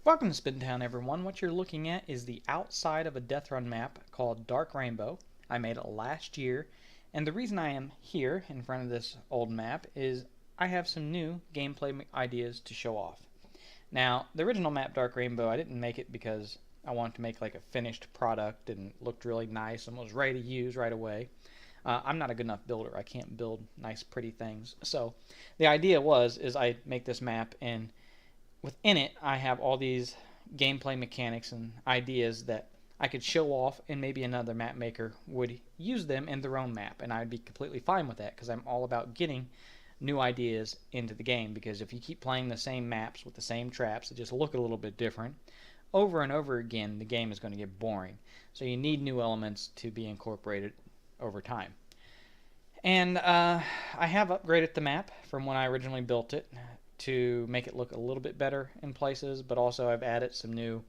Welcome to Spintown, everyone. What you're looking at is the outside of a Death Run map called Dark Rainbow. I made it last year, and the reason I am here in front of this old map is I have some new gameplay ideas to show off. Now, the original map, Dark Rainbow, I didn't make it because I wanted to make like a finished product and looked really nice and was ready to use right away. I'm not a good enough builder. I can't build nice, pretty things. So the idea is I make this map, and within it I have all these gameplay mechanics and ideas that I could show off, and maybe another map maker would use them in their own map, and I'd be completely fine with that because I'm all about getting new ideas into the game. Because if you keep playing the same maps with the same traps that just look a little bit different over and over again, the game is going to get boring. So you need new elements to be incorporated over time. And I have upgraded the map from when I originally built it to make it look a little bit better in places, but also I've added some new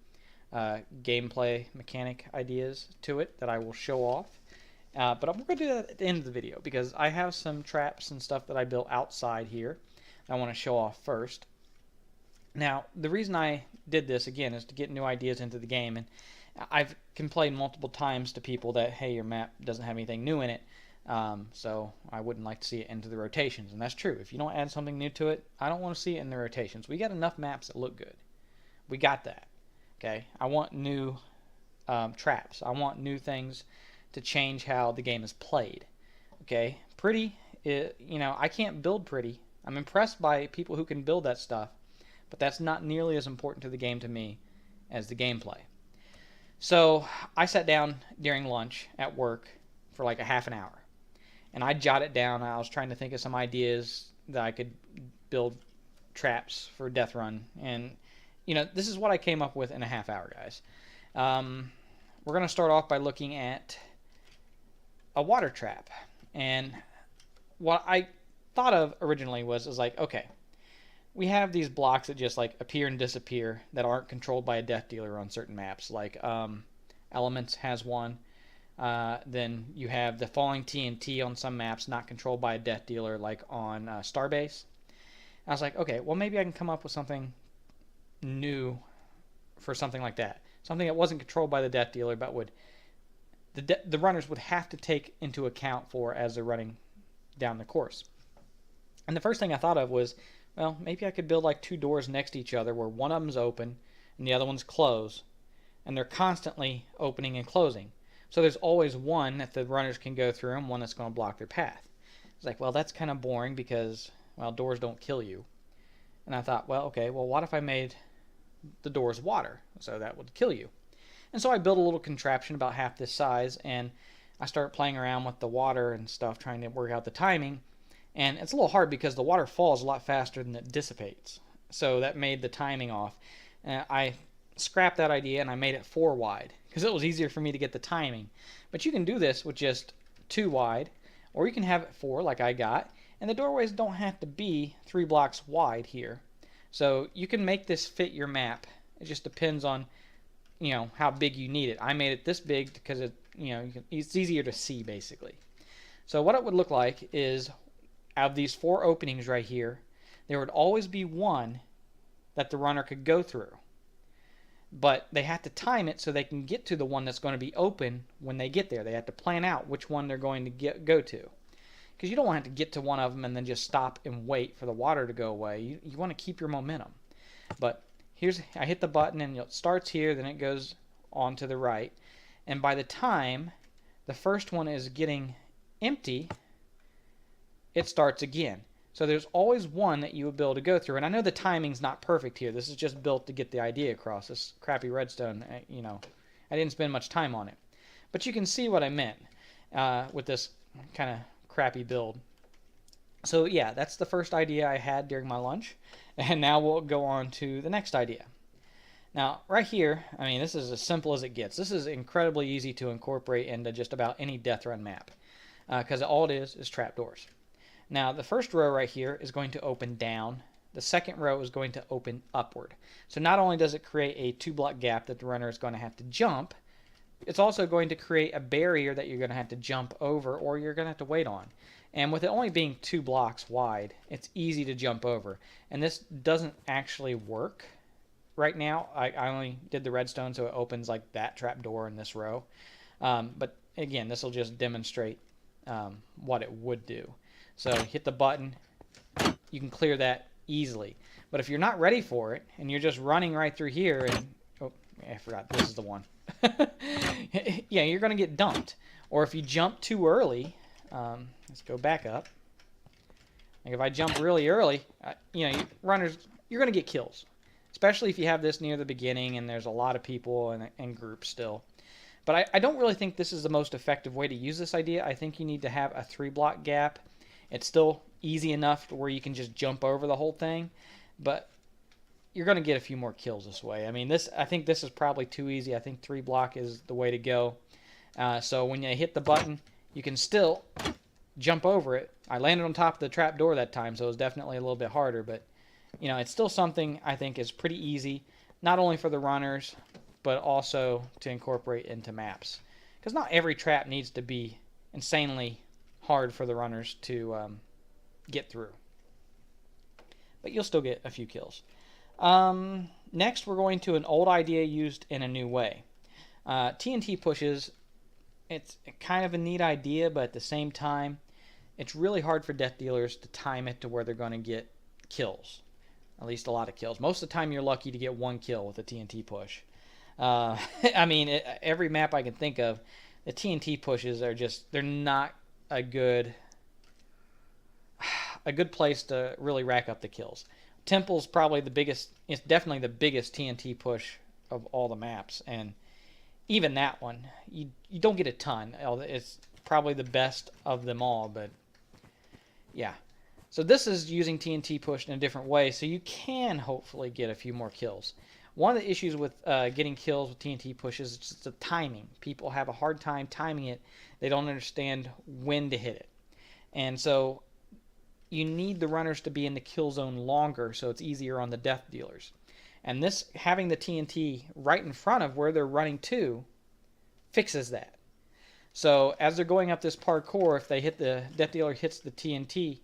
gameplay mechanic ideas to it that I will show off. But I'm going to do that at the end of the video because I have some traps and stuff that I built outside here that I want to show off first. Now, the reason I did this, again, is to get new ideas into the game, and I've complained multiple times to people that, hey, your map doesn't have anything new in it. So I wouldn't like to see it into the rotations, and that's true. If you don't add something new to it, I don't want to see it in the rotations. We got enough maps that look good. We got that. Okay, I want new traps. I want new things to change how the game is played. Okay, pretty, I can't build pretty. I'm impressed by people who can build that stuff, but that's not nearly as important to the game to me as the gameplay. So I sat down during lunch at work for like a half an hour, and I jotted down. I was trying to think of some ideas that I could build traps for Death Run, and this is what I came up with in a half hour, guys. We're going to start off by looking at a water trap, and what I thought of originally was like, okay, we have these blocks that just like appear and disappear that aren't controlled by a death dealer on certain maps, like Elements has one. Then you have the falling TNT on some maps, not controlled by a death dealer, like on Starbase. I was like, okay, well, maybe I can come up with something new for something like that. Something that wasn't controlled by the death dealer, but would the runners would have to take into account for as they're running down the course. And the first thing I thought of was, well, maybe I could build like two doors next to each other where one of them's open and the other one's closed, and they're constantly opening and closing. So there's always one that the runners can go through and one that's going to block their path. It's like, well, that's kind of boring because, well, doors don't kill you. And I thought, well, okay, well, what if I made the doors water? So that would kill you. And so I built a little contraption about half this size, and I started playing around with the water and stuff, trying to work out the timing. And it's a little hard because the water falls a lot faster than it dissipates. So that made the timing off. And I scrapped that idea and I made it 4 wide because it was easier for me to get the timing. But you can do this with just 2 wide, or you can have it 4 like I got. And the doorways don't have to be 3 blocks wide here. So you can make this fit your map. It just depends on how big you need it. I made it this big because it's easier to see, basically. So what it would look like is, out of these 4 openings right here, there would always be one that the runner could go through. But they have to time it so they can get to the one that's going to be open when they get there. They have to plan out which one they're going to go to. Because you don't want to get to one of them and then just stop and wait for the water to go away. You want to keep your momentum. But I hit the button and it starts here, then it goes on to the right. And by the time the first one is getting empty, it starts again. So there's always one that you would be able to go through. And I know the timing's not perfect here. This is just built to get the idea across. This crappy redstone, I didn't spend much time on it. But you can see what I meant with this kind of crappy build. So yeah, that's the first idea I had during my lunch. And now we'll go on to the next idea. Now, right here, this is as simple as it gets. This is incredibly easy to incorporate into just about any Death Run map, because all it is trapdoors. Now, the first row right here is going to open down. The second row is going to open upward. So not only does it create a 2-block gap that the runner is going to have to jump, it's also going to create a barrier that you're going to have to jump over, or you're going to have to wait on. And with it only being 2 blocks wide, it's easy to jump over. And this doesn't actually work right now. I only did the redstone so it opens like that trap door in this row. But again, this will just demonstrate what it would do. So hit the button, you can clear that easily. But if you're not ready for it and you're just running right through here and, oh, I forgot, this is the one. Yeah, you're going to get dumped. Or if you jump too early, let's go back up. Like if I jump really early, you know, runners, you're going to get kills. Especially if you have this near the beginning and there's a lot of people and groups still. But I don't really think this is the most effective way to use this idea. I think you need to have a 3-block gap. It's still easy enough to where you can just jump over the whole thing. But you're going to get a few more kills this way. I mean, I think this is probably too easy. I think 3-block is the way to go. So when you hit the button, you can still jump over it. I landed on top of the trap door that time, so it was definitely a little bit harder. But, you know, it's still something I think is pretty easy, not only for the runners, but also to incorporate into maps. Because not every trap needs to be insanely hard for the runners to get through. But you'll still get a few kills. Next, we're going to an old idea used in a new way. TNT pushes, it's kind of a neat idea, but at the same time, it's really hard for death dealers to time it to where they're going to get kills. At least a lot of kills. Most of the time, you're lucky to get 1 kill with a TNT push. I mean, every map I can think of, the TNT pushes are just, they're not a good place to really rack up the kills. Temple's probably the biggest, it's definitely the biggest TNT push of all the maps, and even that one, you don't get a ton. It's probably the best of them all, but yeah. So this is using TNT push in a different way, so you can hopefully get a few more kills. One of the issues with getting kills with TNT pushes is just the timing. People have a hard time timing it. They don't understand when to hit it. And so you need the runners to be in the kill zone longer so it's easier on the death dealers. And this, having the TNT right in front of where they're running to, fixes that. So as they're going up this parkour, if they hit the death dealer hits the TNT,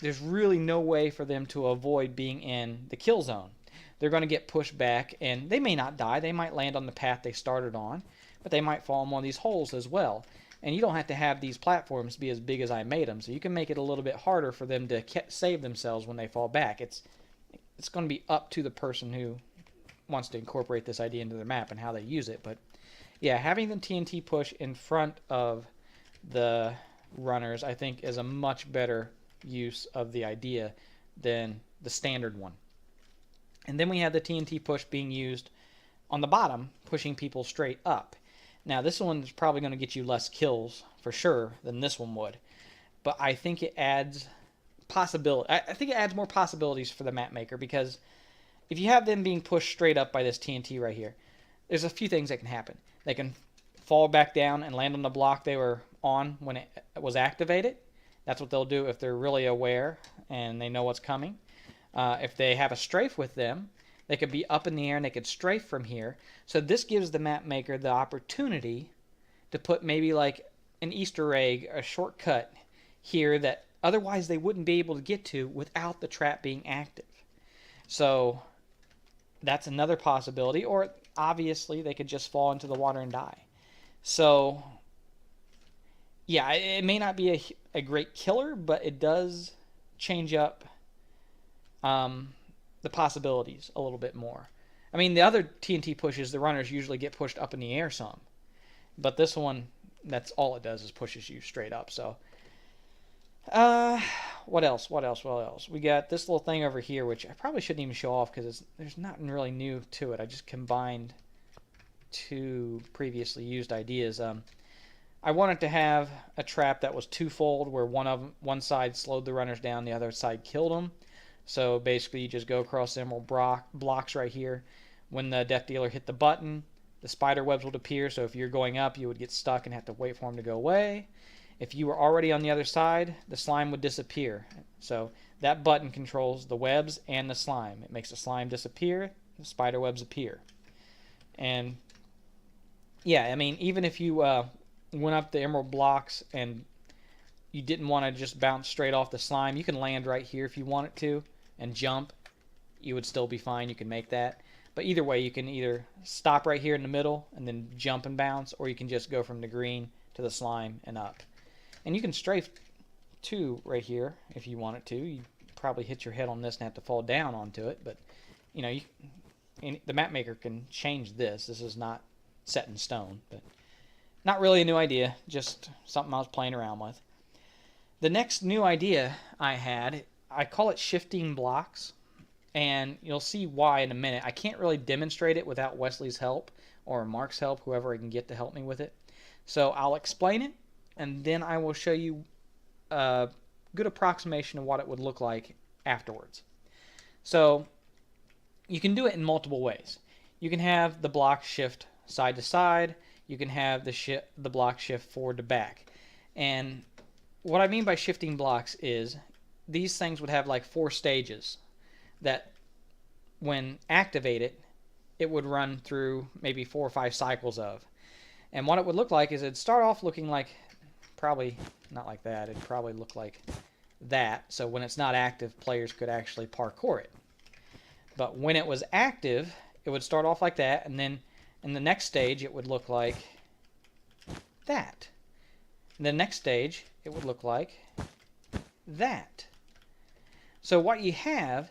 there's really no way for them to avoid being in the kill zone. They're going to get pushed back, and they may not die. They might land on the path they started on, but they might fall in one of these holes as well. And you don't have to have these platforms be as big as I made them, so you can make it a little bit harder for them to save themselves when they fall back. It's going to be up to the person who wants to incorporate this idea into their map and how they use it. But yeah, having the TNT push in front of the runners, I think, is a much better use of the idea than the standard one. And then we have the TNT push being used on the bottom, pushing people straight up. Now, this one is probably going to get you less kills, for sure, than this one would. But I think it adds possibility. I think it adds more possibilities for the map maker, because if you have them being pushed straight up by this TNT right here, there's a few things that can happen. They can fall back down and land on the block they were on when it was activated. That's what they'll do if they're really aware and they know what's coming. If they have a strafe with them, they could be up in the air and they could strafe from here. So this gives the map maker the opportunity to put maybe like an Easter egg, a shortcut here that otherwise they wouldn't be able to get to without the trap being active. So that's another possibility. Or obviously they could just fall into the water and die. So yeah, it may not be a great killer, but it does change up the possibilities a little bit more. I mean, the other TNT pushes, the runners usually get pushed up in the air some. But this one, that's all it does is pushes you straight up. So, what else? We got this little thing over here, which I probably shouldn't even show off because there's nothing really new to it. I just combined 2 previously used ideas. I wanted to have a trap that was twofold, where one side slowed the runners down, the other side killed them. So basically, you just go across the emerald blocks right here. When the death dealer hit the button, the spider webs would appear. So if you're going up, you would get stuck and have to wait for them to go away. If you were already on the other side, the slime would disappear. So that button controls the webs and the slime. It makes the slime disappear, the spider webs appear. And yeah, I mean, even if you went up the emerald blocks and you didn't want to just bounce straight off the slime, you can land right here if you wanted to and jump. you would still be fine. You can make that. But either way, you can either stop right here in the middle and then jump and bounce, or you can just go from the green to the slime and up. And you can strafe too right here if you wanted to. You probably hit your head on this and have to fall down onto it, but you know, the map maker can change this. This is not set in stone, but not really a new idea, just something I was playing around with. The next new idea I had, I call it shifting blocks, and you'll see why in a minute. I can't really demonstrate it without Wesley's help or Mark's help, whoever I can get to help me with it. So I'll explain it, and then I will show you a good approximation of what it would look like afterwards. So you can do it in multiple ways. You can have the block shift side to side. You can have the block shift forward to back. And what I mean by shifting blocks is these things would have like 4 stages that when activated, it would run through maybe 4 or 5 cycles of. And what it would look like is it'd start off looking like, probably not like that, it'd probably look like that. So when it's not active, players could actually parkour it. But when it was active, it would start off like that, and then in the next stage it would look like that. In the next stage it would look like that. So what you have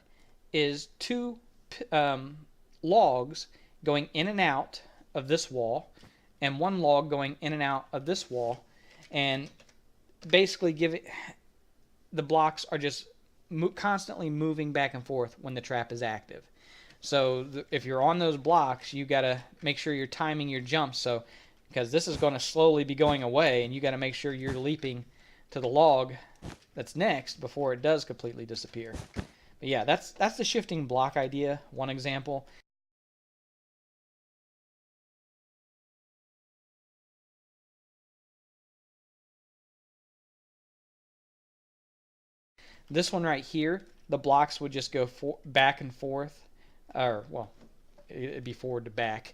is 2 logs going in and out of this wall, and 1 log going in and out of this wall, and basically the blocks are just constantly moving back and forth when the trap is active. So if you're on those blocks, you got to make sure you're timing your jumps, so because this is going to slowly be going away, and you got to make sure you're leaping to the log that's next before it does completely disappear. But yeah, that's the shifting block idea, one example. This one right here, the blocks would just go back and forth, or well, it'd be forward to back,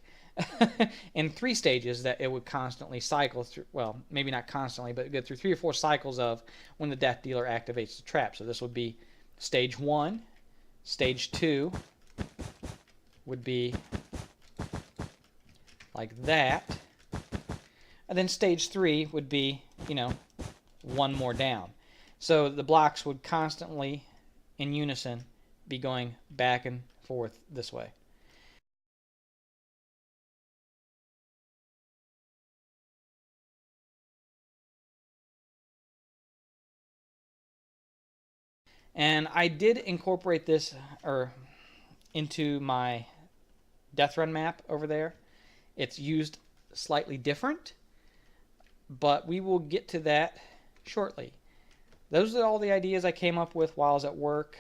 in 3 stages that it would constantly cycle through. Well, maybe not constantly, but go through 3 or 4 cycles of when the death dealer activates the trap. So this would be stage 1, stage 2 would be like that, and then stage 3 would be, you know, 1 more down. So the blocks would constantly, in unison, be going back and forth this way. And I did incorporate this into my death run map over there. It's used slightly different, but we will get to that shortly. Those are all the ideas I came up with while I was at work.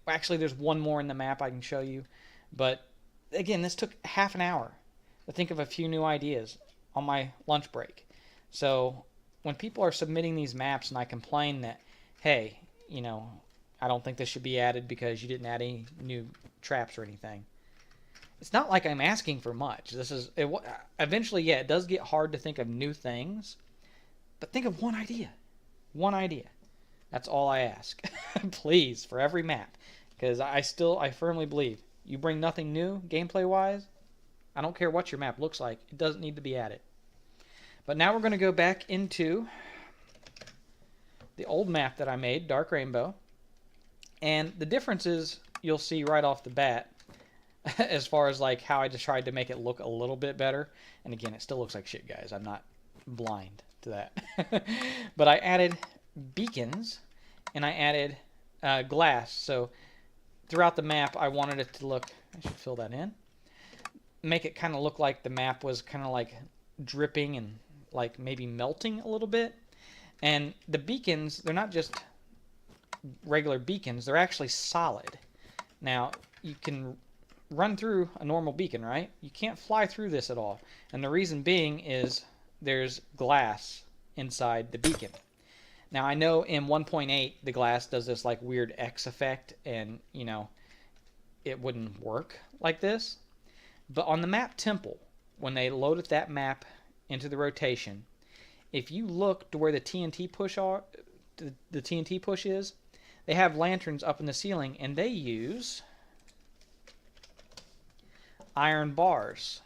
Actually, there's one more in the map I can show you. But again, this took half an hour to think of a few new ideas on my lunch break. So when people are submitting these maps and I complain that, hey, you know, I don't think this should be added because you didn't add any new traps or anything, it's not like I'm asking for much. Eventually, yeah, it does get hard to think of new things. But think of one idea. One idea. That's all I ask. Please, for every map. Because I firmly believe you bring nothing new gameplay-wise, I don't care what your map looks like, it doesn't need to be added. But now we're going to go back into the old map that I made, Dark Rainbow. And the differences you'll see right off the bat as far as like how I just tried to make it look a little bit better. And again, it still looks like shit, guys. I'm not blind to that. But I added beacons and I added glass. So throughout the map, I wanted it to look, I should fill that in, make it kind of look like the map was kind of like dripping and like maybe melting a little bit. And the beacons, they're not just regular beacons, they're actually solid. Now, you can run through a normal beacon, right? You can't fly through this at all. And the reason being is there's glass inside the beacon. Now, I know in 1.8 the glass does this like weird X effect, and you know, it wouldn't work like this. But on the map Temple, when they loaded that map into the rotation, if you look to where the TNT push is, they have lanterns up in the ceiling, and they use iron bars.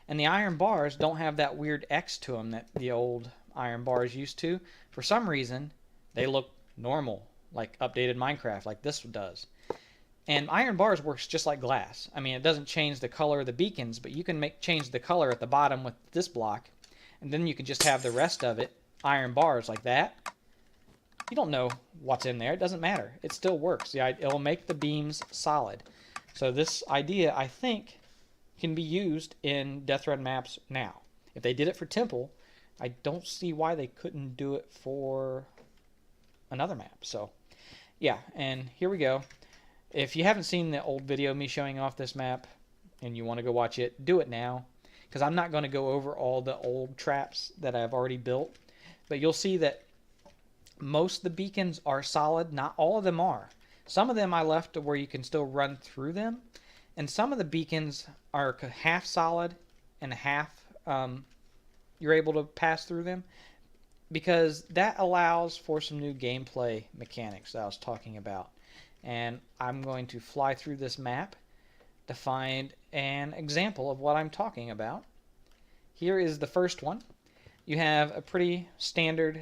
And the iron bars don't have that weird X to them that the old iron bars used to. For some reason, they look normal, like updated Minecraft, like this does. And iron bars works just like glass. I mean, it doesn't change the color of the beacons, but you can change the color at the bottom with this block, and then you can just have the rest of it iron bars like that. You don't know what's in there. It doesn't matter. It still works. It'll make the beams solid. So this idea, I think, can be used in Death Run maps now. If they did it for Temple, I don't see why they couldn't do it for another map. So, yeah, and here we go. If you haven't seen the old video of me showing off this map and you want to go watch it, do it now, because I'm not going to go over all the old traps that I've already built. But you'll see that most of the beacons are solid. Not all of them are. Some of them I left to where you can still run through them. And some of the beacons are half solid and half you're able to pass through them, because that allows for some new gameplay mechanics that I was talking about. And I'm going to fly through this map to find an example of what I'm talking about. Here is the first one. You have a pretty standard,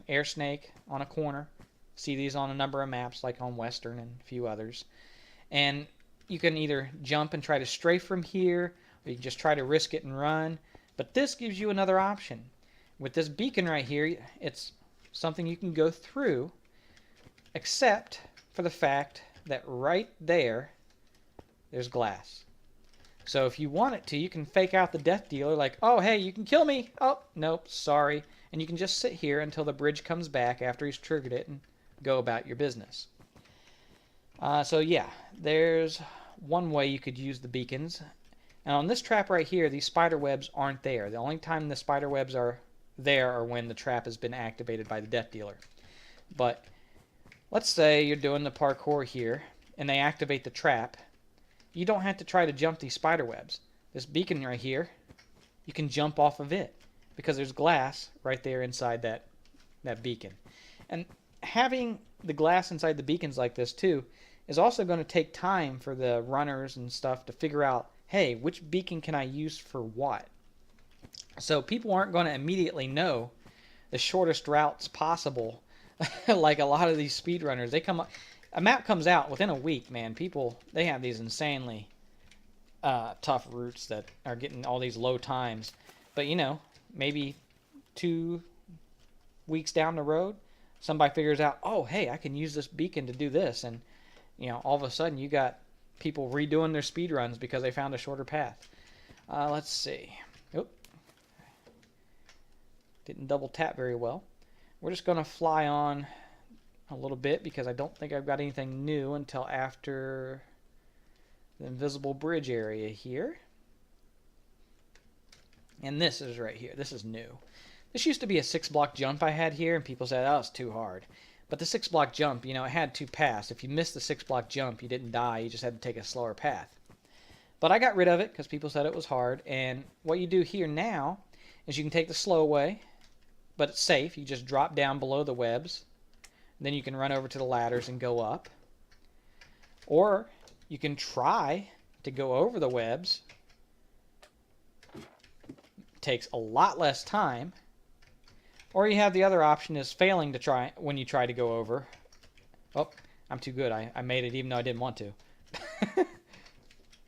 air snake on a corner. See these on a number of maps, like on Western and a few others. And you can either jump and try to strafe from here, or you can just try to risk it and run. But this gives you another option. With this beacon right here, it's something you can go through, except for the fact that right there's glass. So if you want it to, you can fake out the death dealer like, oh, hey, you can kill me. Oh, nope, sorry. And you can just sit here until the bridge comes back after he's triggered it and go about your business. So yeah, there's one way you could use the beacons. And on this trap right here, these spider webs aren't there. The only time the spider webs are there are when the trap has been activated by the death dealer. But let's say you're doing the parkour here and they activate the trap. You don't have to try to jump these spider webs. This beacon right here, you can jump off of it because there's glass right there inside that beacon. And having the glass inside the beacons like this too is also going to take time for the runners and stuff to figure out, hey, which beacon can I use for what? So people aren't going to immediately know the shortest routes possible. Like a lot of these speedrunners, a map comes out within a week, man. People, they have these insanely tough routes that are getting all these low times. But maybe 2 weeks down the road, somebody figures out, oh, hey, I can use this beacon to do this, and all of a sudden you got people redoing their speed runs because they found a shorter path. Let's see. Oop. Didn't double tap very well. We're just going to fly on a little bit because I don't think I've got anything new until after the invisible bridge area here. And this is right here. This is new. This used to be a 6-block jump I had here, and people said, oh, it's too hard. But the 6-block jump, it had 2 paths. If you missed the 6-block jump, you didn't die. You just had to take a slower path. But I got rid of it because people said it was hard. And what you do here now is you can take the slow way, but it's safe. You just drop down below the webs. Then you can run over to the ladders and go up. Or you can try to go over the webs. Takes a lot less time. Or you have the other option is failing to try when you try to go over. Oh, I'm too good. I made it even though I didn't want to.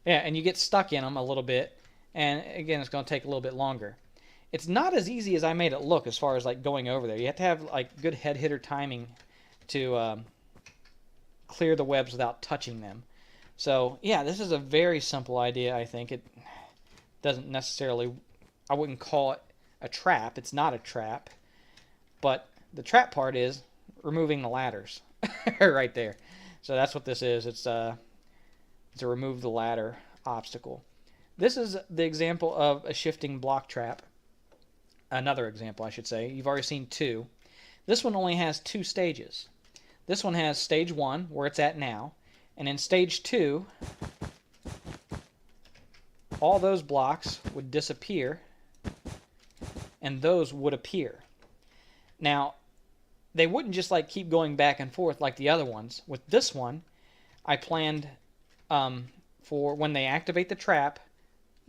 Yeah, and you get stuck in them a little bit. And again, it's going to take a little bit longer. It's not as easy as I made it look as far as like going over there. You have to have like good head hitter timing to clear the webs without touching them. So yeah, this is a very simple idea. I think it doesn't necessarily, I wouldn't call it a trap. It's not a trap. But the trap part is removing the ladders right there. So that's what this is. It's a remove the ladder obstacle. This is the example of a shifting block trap. Another example, I should say. You've already seen 2. This one only has 2 stages. This one has stage 1, where it's at now. And in stage 2, all those blocks would disappear, and those would appear. Now, they wouldn't just like keep going back and forth like the other ones. With this one, I planned for when they activate the trap,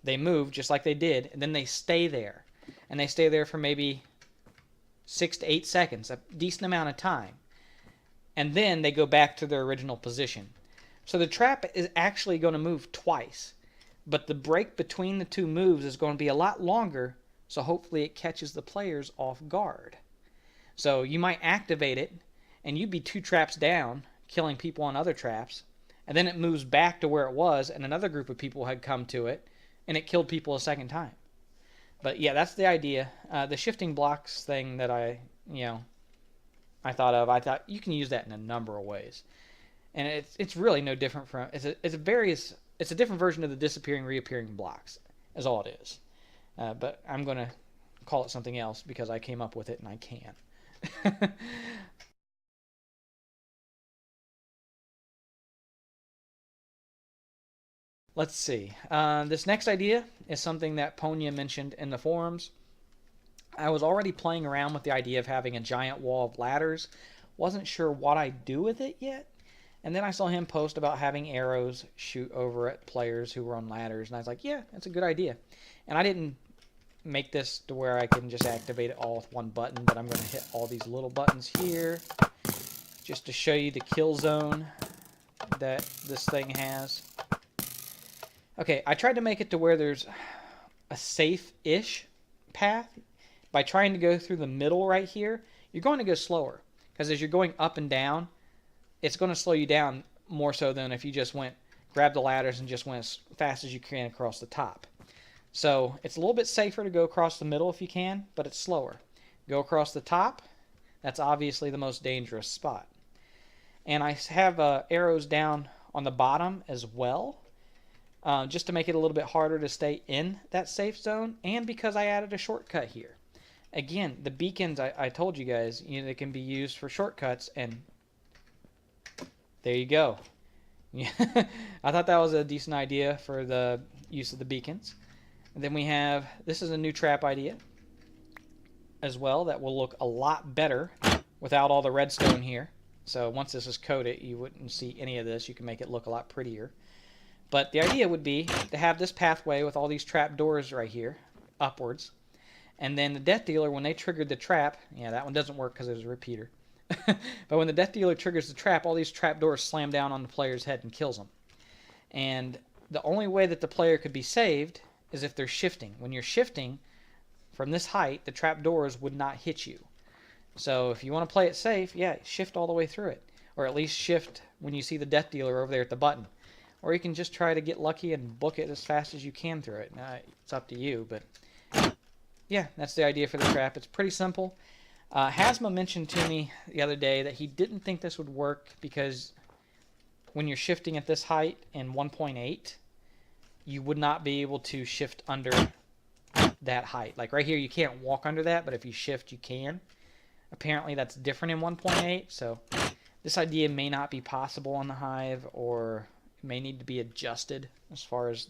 they move just like they did, and then they stay there. And they stay there for maybe 6 to 8 seconds, a decent amount of time. And then they go back to their original position. So the trap is actually going to move twice. But the break between the two moves is going to be a lot longer, so hopefully it catches the players off guard. So you might activate it, and you'd be 2 traps down, killing people on other traps, and then it moves back to where it was, and another group of people had come to it, and it killed people a second time. But yeah, that's the idea. The shifting blocks thing that I thought of, I thought you can use that in a number of ways. And it's really no different from, it's a different version of the disappearing, reappearing blocks, is all it is. But I'm going to call it something else because I came up with it and I can. Let's see. This next idea is something that Ponya mentioned in the forums. I was already playing around with the idea of having a giant wall of ladders. Wasn't sure what I'd do with it yet. And then I saw him post about having arrows shoot over at players who were on ladders. And I was like, yeah, that's a good idea. And I didn't make this to where I can just activate it all with one button, but I'm going to hit all these little buttons here just to show you the kill zone that this thing has. Okay, I tried to make it to where there's a safe-ish path. By trying to go through the middle right here, you're going to go slower. Because as you're going up and down, it's going to slow you down more so than if you just grabbed the ladders and just went as fast as you can across the top. So it's a little bit safer to go across the middle if you can, but it's slower. Go across the top, that's obviously the most dangerous spot. And I have arrows down on the bottom as well. Just to make it a little bit harder to stay in that safe zone, and because I added a shortcut here. Again, the beacons, I told you guys, they can be used for shortcuts, and there you go. I thought that was a decent idea for the use of the beacons. And then we have, this is a new trap idea as well that will look a lot better without all the redstone here. So once this is coated, you wouldn't see any of this. You can make it look a lot prettier. But the idea would be to have this pathway with all these trap doors right here, upwards. And then the Death Dealer, when they triggered the trap, yeah, that one doesn't work because there's a repeater. But when the Death Dealer triggers the trap, all these trap doors slam down on the player's head and kills them. And the only way that the player could be saved is if they're shifting. When you're shifting from this height, the trap doors would not hit you. So if you want to play it safe, yeah, shift all the way through it. Or at least shift when you see the Death Dealer over there at the button. Or you can just try to get lucky and book it as fast as you can through it. It's up to you, but yeah, that's the idea for the trap. It's pretty simple. Hasma mentioned to me the other day that he didn't think this would work because when you're shifting at this height in 1.8, you would not be able to shift under that height. Like right here, you can't walk under that, but if you shift, you can. Apparently, that's different in 1.8, so this idea may not be possible on the Hive, or may need to be adjusted as far as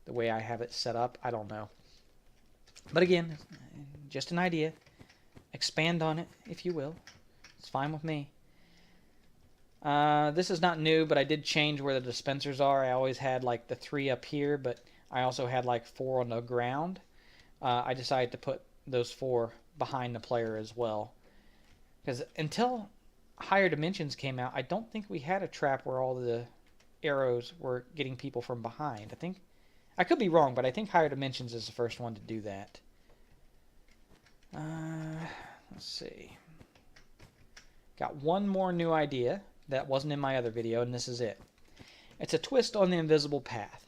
the way I have it set up. I don't know. But again, just an idea. Expand on it, if you will. It's fine with me. This is not new, but I did change where the dispensers are. I always had like the 3 up here, but I also had like 4 on the ground. I decided to put those 4 behind the player as well. Because until Higher Dimensions came out, I don't think we had a trap where all the arrows were getting people from behind. I could be wrong, but I think Higher Dimensions is the first one to do that. Let's see. Got one more new idea that wasn't in my other video, and this is it. It's a twist on the invisible path.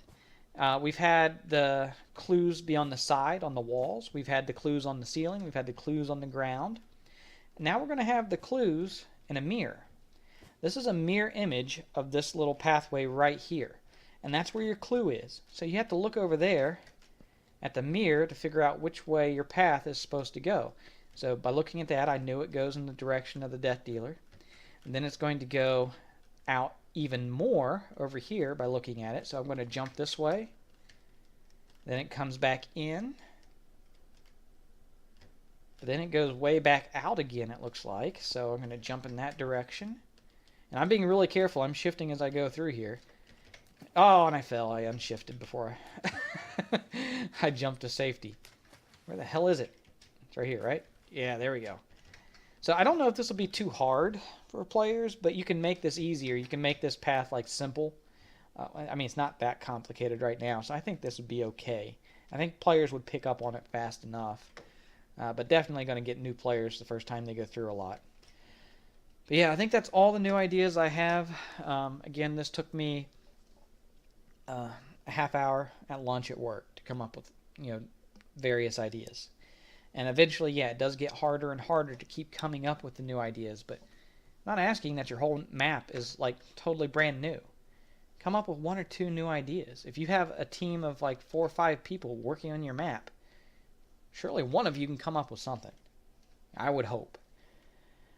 We've had the clues be on the side, on the walls. We've had the clues on the ceiling. We've had the clues on the ground. Now we're going to have the clues in a mirror. This is a mirror image of this little pathway right here. And that's where your clue is. So you have to look over there at the mirror to figure out which way your path is supposed to go. So by looking at that, I knew it goes in the direction of the Death Dealer. And then it's going to go out even more over here by looking at it. So I'm going to jump this way. Then it comes back in. But then it goes way back out again, it looks like. So I'm going to jump in that direction. And I'm being really careful. I'm shifting as I go through here. Oh, and I fell. I unshifted before I jumped to safety. Where the hell is it? It's right here, right? Yeah, there we go. So I don't know if this will be too hard for players, but you can make this easier. You can make this path like simple. I mean, it's not that complicated right now, so I think this would be okay. I think players would pick up on it fast enough, but definitely going to get new players the first time they go through a lot. But yeah, I think that's all the new ideas I have. Again, this took me a half hour at lunch at work to come up with, various ideas. And eventually, yeah, it does get harder and harder to keep coming up with the new ideas, but I'm not asking that your whole map is like totally brand new. Come up with 1 or 2 new ideas. If you have a team of like 4 or 5 people working on your map, surely one of you can come up with something. I would hope.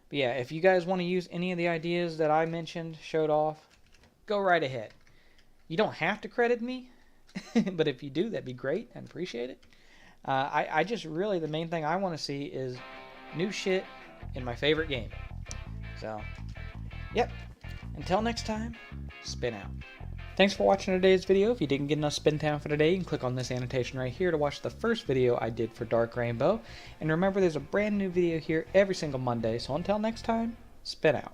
But yeah, if you guys want to use any of the ideas that I mentioned, showed off, go right ahead. You don't have to credit me, but if you do, that'd be great. I'd appreciate it. I just really, the main thing I want to see is new shit in my favorite game. So, yep. Until next time, spin out. Thanks for watching today's video. If you didn't get enough Spintown for today, you can click on this annotation right here to watch the first video I did for Dark Rainbow. And remember, there's a brand new video here every single Monday. So until next time, spin out.